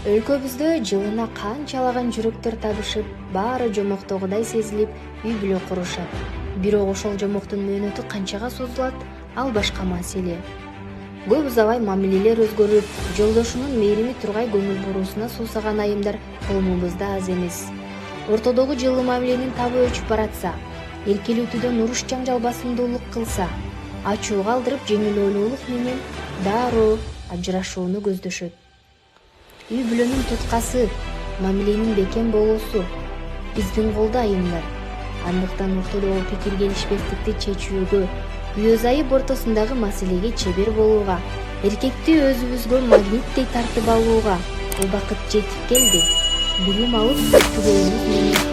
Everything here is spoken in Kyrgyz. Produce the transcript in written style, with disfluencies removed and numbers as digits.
Өлкөбүздө жылына канчалаган жүрөктөр табышып, баары жомоктогудай сезилип, үй-бүлө курушат. Бирок ошол жомоктун мөөнөтү канчага созулат, ал башка маселе. Көп узабай мамилелер өзгөрүп, жолдошунун мээрими тургай көңүл буруусуна суусаган айымдар коомубузда аз эмес. Ортодогу жылуу мамиленин табы өчүп баратса, эркелетүүдөн уруш жаңжал басымдуулук кылса, ачуу калтырып жеңил ойлуулук менен дароо ажырашууну көздөшөт. Үй-бүлөнүн туткасы, мамиленин бекем болуусу биздин колдо айымдар. Андыктан ортодогу пикир келишпестикти чечүүгө, үйөз айып ортосундагы маселеге чебер болууга, эркекти өзүбүзгө магниттей тартып алууга убакыт жетип келди. Билим алып, түгөйүбүз менен